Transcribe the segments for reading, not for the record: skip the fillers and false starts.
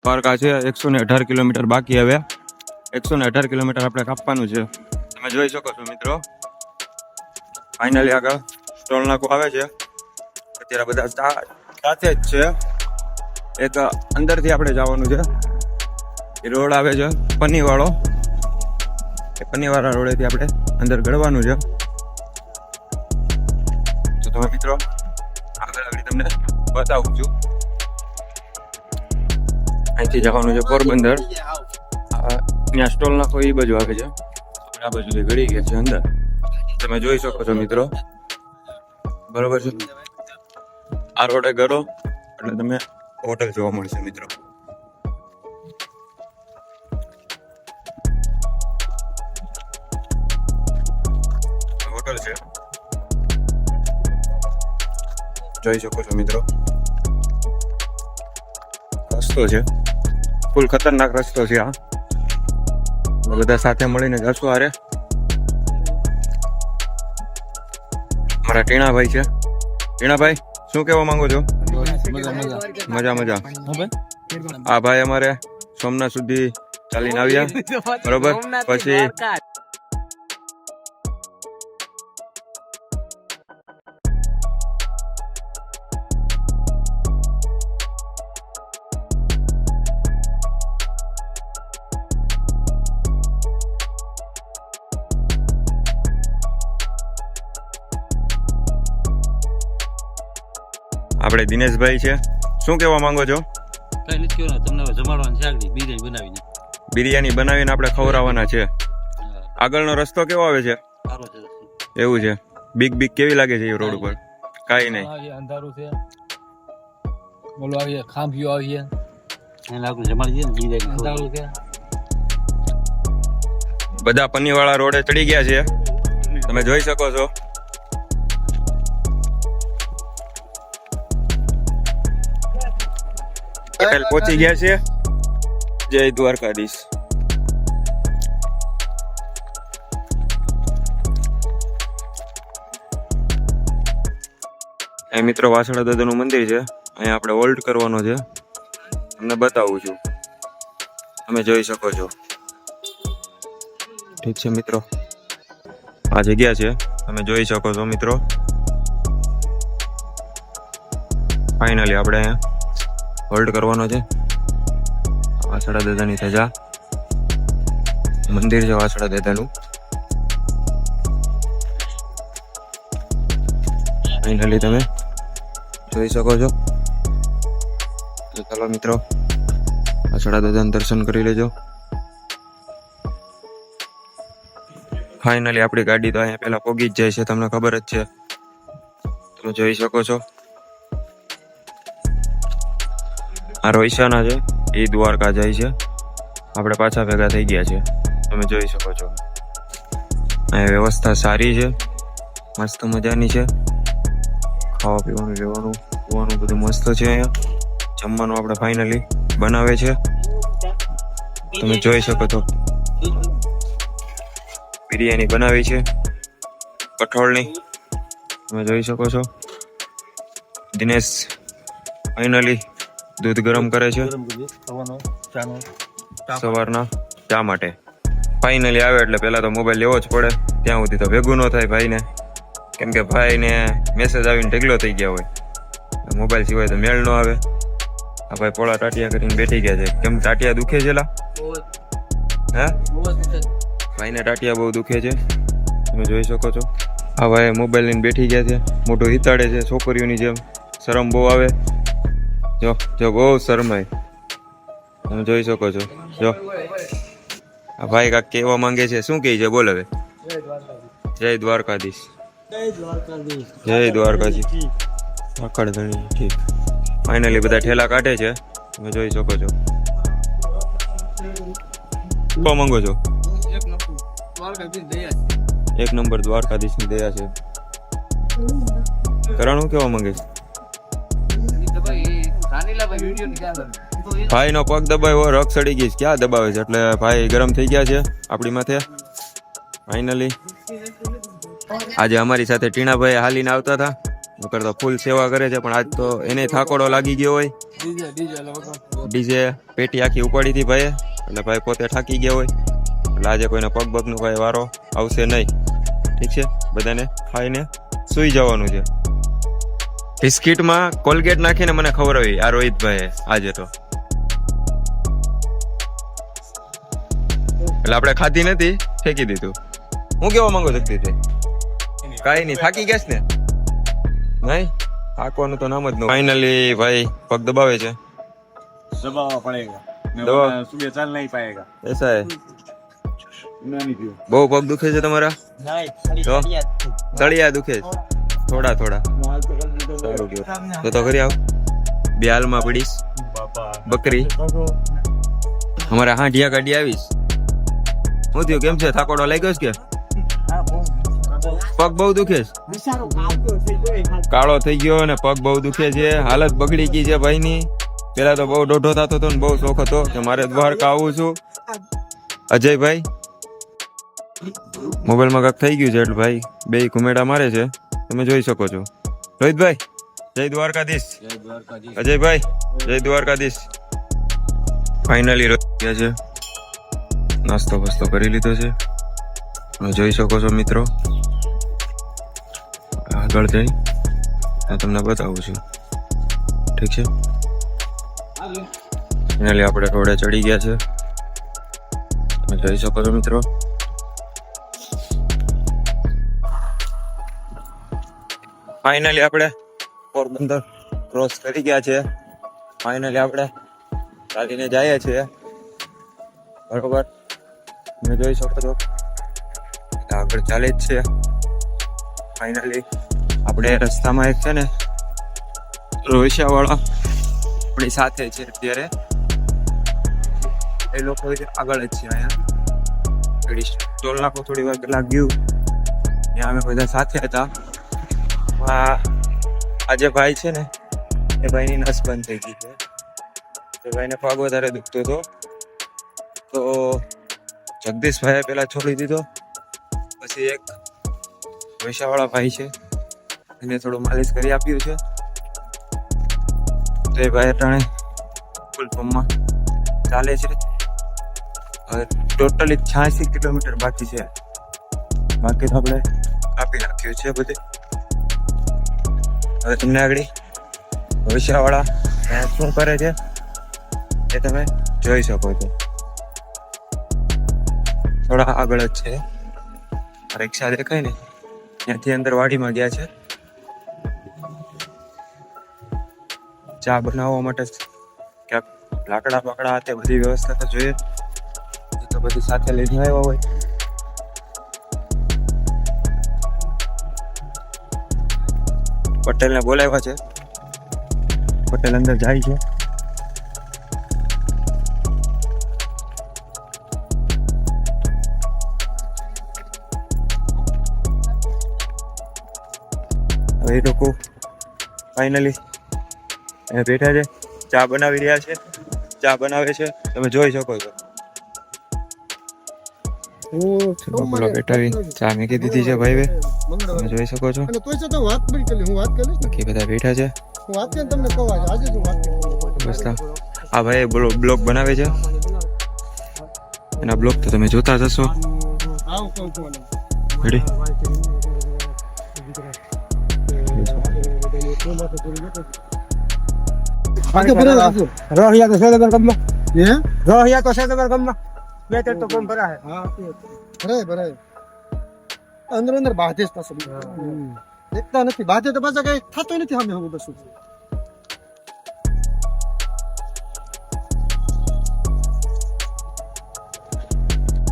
દ્વારકા છે 118 કિલોમીટર બાકી. હવે 118 કિલોમીટર આપણે કાપવાનું છે. તમે જોઈ શકો છો મિત્રો. ફાઇનલી આગળ ટોલ નાકું આવે છે. અત્યારે બધા સાથે જ છે. એક અંદરથી આપણે જવાનું છે. એ રોડ આવે છે પન્નીવાળો. એ પન્નીવાળા રોડેથી આપણે અંદર ગળવાનું છે. તો તમે મિત્રો આગળ તમને બતાવું છું. અહીંથી જવાનું છે પોરબંદર. ત્યાં સ્ટોલ નાખો એ બાજુ આવે છે. આ બાજુથી ગળી ગયા છે અંદર. તમે જોઈ શકો છો મિત્રો. બરોબર છે. આ રોડે ગળો એટલે તમે હોટલ જોવા મળશે મિત્રો. હોટલ છે જોઈ શકો છો મિત્રો. રસ્તો છે ફૂલ ખતરનાક રસ્તો છે. આ બધા સાથે મળીને જશું. આરે મારા ટીણાભાઈ છે. ટીણાભાઈ શું કહેવા માંગો છો? મજા મજા. આ ભાઈ અમારે સોમનાથ સુધી ચાલીને આવ્યા. બરોબર. પછી આપણે દિનેશભાઈ છે. શું કહેવા માંગો છો? કઈ નથી કહેવાનું. તમને જમાડવાનું છે. આગળ બિરયાની બનાવીને આપણે ખવડાવવાના છે. આગળનો રસ્તો કેવો આવે છે? એવું છે. બીક કેવી લાગે છે એ રોડ ઉપર? કાઈ નહીં. અંધારું છે. બોલો આવીએ ખાંભીઓ આવીએ એને આગળ જમાડી દે ને બિરયાની અંધારું છે. બધા પન્નીવાળા રોડે ચડી ગયા છે. તમે જોઈ શકો છો. પટેલ પહોંચી ગયા છે. જય દ્વારકાધીશ. અહીં મિત્રો વાસણા દાદાનું મંદિર છે. અહીંયા આપણે હોલ્ડ કરવાનો છે. તમને બતાવું છું. તમે જોઈ શકો છો. ઠીક છે મિત્રો. આ જગ્યા છે. તમે જોઈ શકો છો મિત્રો. ફાઇનલી આપણે અહીંયા હોલ્ડ કરવાનો છે. વાસણા દાદાની ધજા મંદિર છે. વાસણા દાદાનું ફાઇનલી તમે જોઈ શકો છો. તો ચાલો મિત્રો વાસણા દાદાનું દર્શન કરી લેજો. ફાઇનલી આપણી ગાડી તો અહીંયા પહેલા પોગી જ જાય છે. તમને ખબર જ છે. તમે જોઈ શકો છો. આ રોઈશાના છે. એ દ્વારકા જાય છે. આપણે પાછા ભેગા થઈ ગયા છે. તમે જોઈ શકો છો. અહીંયા વ્યવસ્થા સારી છે. મસ્ત મજાની છે. ખાવા પીવાનું લેવાનું પીવાનું બધું મસ્ત છે. અહીંયા જમવાનું આપણે ફાઇનલી બનાવે છે. તમે જોઈ શકો છો. બિરયાની બનાવી છે કઠોળની. તમે જોઈ શકો છો. દિનેશ ફાઇનલી દૂધ ગરમ કરે છે સવારના ચા માટે. ફાઇનલી આવે એટલે પહેલા તો મોબાઈલ લેવો જ પડે. ત્યાં સુધી તો ભેગું ન થાય ભાઈને. કેમ કે ભાઈને મેસેજ આવીને ઢગલો થઈ ગયા હોય. મોબાઈલ સિવાય તો મેળ ન આવે. આ ભાઈ પોળા ટાટિયા કરીને બેઠી ગયા છે. કેમ ટાટિયા દુખે છે? હે ભાઈને ટાટિયા બહુ દુખે છે. તમે જોઈ શકો છો. આ ભાઈ મોબાઈલ લઈને બેઠી ગયા છે. મોટું હિતાડે છે છોકરીઓની જેમ. શરમ બહુ આવે. જો બહુ શરમાય. તમે જોઈ શકો છો. જો આ ભાઈ કાંઈક કહેવા માંગે છે. શું કહે છે? બોલ હવે. જય દ્વારકાધીશ. જય દ્વારકાજી. આખડ ધણી. ઠીક. ફાઇનલી બધા ઠેલા કાઢે છે. તમે જોઈ શકો છો. શું માંગો છો? એક નંબર દ્વારકાધીશની દયા છે. કરણ શું કહેવા માંગે છે? ભાઈ નો પગ દબાવ્યો. રગ સડી ગઈ. ક્યાં દબાવે છે? એટલે ભાઈ ગરમ થઈ ગયા છે આપણી માથે. ફાઇનલી આજે અમારી સાથે ટીણાભાઈ હાલીને આવતા હતા. નકર તો ફૂલ સેવા કરે છે, પણ આજ તો એને થાકોડો લાગી ગયો હોય. ડીજે પેટી આખી ઉપાડી હતી ભાઈ, એટલે ભાઈ પોતે થાકી ગયા હોય, એટલે આજે કોઈને પગ બગનું ભાઈ વારો આવશે નહીં. ઠીક છે, બધાને ખાઈને સુઈ જવાનું છે. બિસ્કિટમાં કોલગેટ નાખીને મને ખવડાવી આ રોહિતભાઈ આજે તો, એટલે આપણે ખાધી નથી, ફેંકી દીધું. હું કેવા માંગુ શકતી છે? કઈ નહીં, થાકી ગયા છે ને? નહીં, થાકવાનું તો નામ જ ન. ફાઇનલી ભાઈ પગ દબાવે છે. दबाना पड़ेगा, दबा सुबह चल नहीं पाएगा. એસા હે. नहीं पियो. બહુ પગ દુખે છે તમારા? તો તળિયા દુખે છે થોડા થોડા. સારું કહેવાય. તો કરી આવ, બે હાલમાં પડીશ બકરી. અમારે હાંડિયા કાઢી આવીશ. શું થયું, કેમ છે? થાકોડો લાગ્યો છે કે પગ બહુ દુખે છે? કાળો થઈ ગયો ને પગ બહુ દુખે છે, હાલત બગડી ગઈ છે ભાઈની. પેલા તો બહુ દોઢો થતો હતો ને બહુ શોખ હતો કે મારે દ્વારકા આવું છું. અજયભાઈ મોબાઈલમાં કાંક થઈ ગયું છે એટલે ભાઈ બે ઘુમેડા મારે છે, તમે જોઈ શકો છો. રોહિતભાઈ જય દ્વારકાધીશ. અજયભાઈ જય દ્વારકાધીશ. ફાઇનલી ગયા છે, નાસ્તો બસ્તો કરી લીધો છે, તમે જોઈ શકો છો મિત્રો. આગળ જઈ તમને બતાવું છું. ઠીક છે, ફાઇનલી આપણે થોડે ચડી ગયા છે, તમે જોઈ શકો છો મિત્રો. ફાઇનલી આપણે પોરબંદર ક્રોસ કરી ગયા છે. ફાઇનલી આપણે ચાલીને જઈએ છીએ, બરોબર. તમે જોઈ શકો છો આગળ ચાલે જ છે. ફાઇનલી આપણે રસ્તામાં એક છે ને રોહિશા વાળા આપણી સાથે છે અત્યારે, એ લોકો આગળ જ છે. અહીંયા ટોલ નાકો થોડી વાર પેલા ગયું, ત્યાં અમે બધા સાથે હતા. આજે ભાઈ છે ને એ ભાઈની નસ બંધ થઈ ગઈ છે, એ ભાઈને પગ વધારે દુખતો હતો, તો જગદીશભાઈએ પેલા છોડી દીધો. પછી એક પૈસાવાળા ભાઈ છે, એને થોડું માલિશ કરી આપ્યું છે. તો એ ભાઈ અટાણે ફૂલ પંપમાં ચાલે છે. હવે ટોટલી 86 કિલોમીટર બાકી છે, બાકી તો આપણે કાપી નાખ્યું છે બધે. હવે તમને આગળ ભવિષ્યવાળા શું કરે છે એ તમે જોઈ શકો છો. થોડા આગળ જ છે, રિક્ષા દેખાય ને ત્યાંથી અંદર વાડીમાં ગયા છે. ચા બનાવવા માટે ક્યાંક લાકડા બાકડા તે બધી વ્યવસ્થા તો જોઈએ, એ તો બધી સાથે લઈને આવ્યા હોય. પટેલને બોલાવ્યા છે, પટેલ અંદર જાય છે. હવે એ લોકો ફાઇનલી બેઠા છે, ચા બનાવી રહ્યા છે, ચા બનાવે છે, તમે જોઈ શકો છો. બેઠા ચા મેકી દીધી છે ભાઈ, તમે જોઈ શકો છો. બાકી બધા બેઠા છે. બસ આ ભાઈ બ્લોગ બનાવે છે, એના બ્લોગ તો તમે જોતા જશો. રેડી રોહિયા તો છે તમારા ગામમાં? રોહિયા તો છે તમારા ગામમાં? બે ત્રણ તો કોમ ભરા હે. ભરાય અંદર બાધે જ પાછું એકતા નથી, બાધે તો પાછા કઈ થતું નથી. સામે હું બસું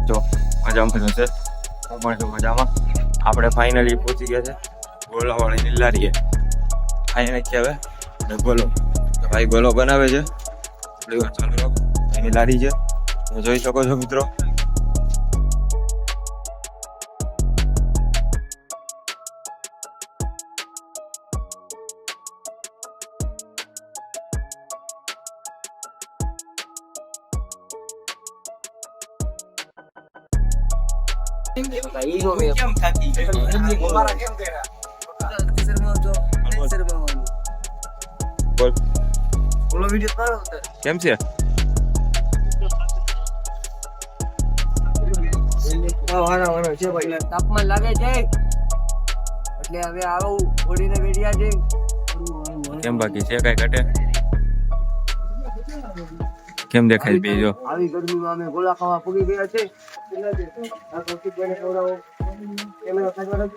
જો મજામાં છે, મજામાં. આપણે ફાઇનલી પહોંચી ગયા છે ગોલાવાળીની લારીએ. ખાઈ નાખી હવે બોલો. ભાઈ ગોલો બનાવે છે, થોડી વાર ચાલુ રાખો. એની લારી છે, તમે જોઈ શકો છો મિત્રો. બોલ ઓલો વિડિયો કરો ઉતાર. કેમ છે વાના છે ભાઈ. તાપમાન લાગે છે એટલે હવે આવું ઓડીને બેઠ્યા છે. કેમ બાકી છે કઈ ઘટે કેમ દેખાય બીજો આવી ગરમીમાં અમે ગોળા ખાવા પૂરી ગયા છે. આ કૌશિકભાઈને ખવડાવો. કેમેરો સાચવા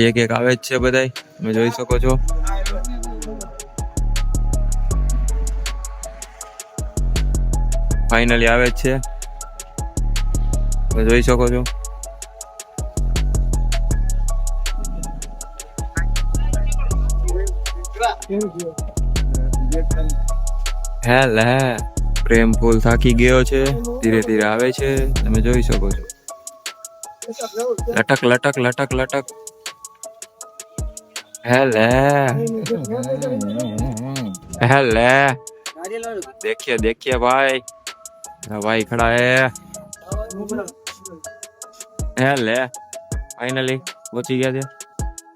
એક એક આવે જ છે બધાય તમે જોઈ શકો છો ફાઇનલી આવે જ છે તમે જોઈ શકો છો હેલે પ્રેમ ફૂલ થાકી ગયો છે ધીરે ધીરે આવે છે તમે જોઈ શકો છો લટક લટક લટક લટક હેલે હેલે देखिए देखिए भाई भाई खड़ा है ले फाइनली પહોંચી ગયા છે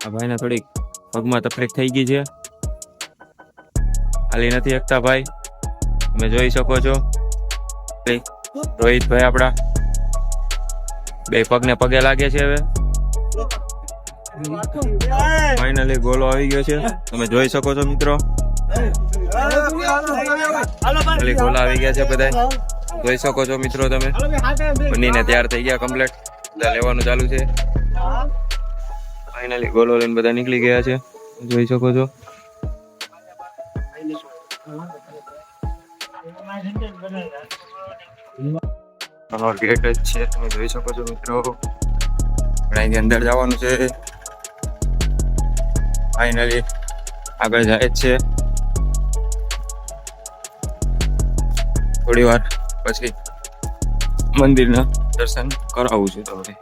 આ ભાઈને થોડીક પગમાં તકલીફ થઈ ગઈ છે હાલી નથી શકતા ભાઈ તમે જોઈ શકો છો રોહિતભાઈ આપડા બે પગને પગે લાગે છે હવે ફાઇનલી ગોલો આવી ગયો છે તમે જોઈ શકો છો મિત્રો ગોલા આવી ગયા છે બધા જોઈ શકો છો મિત્રો તમે બનીને તૈયાર થઈ ગયા કમ્પ્લીટ બધા લેવાનું ચાલુ છે ફાઇનલી ગોલો લઈને બધા નીકળી ગયા છે જોઈ શકો છો ગેટ જ છે તમે જોઈ શકો છો મિત્રો અહીંથી અંદર જવાનું છે ફાઇનલી આગળ જાય જ છે થોડી વાર પછી મંદિરના દર્શન કરાવું છું તમને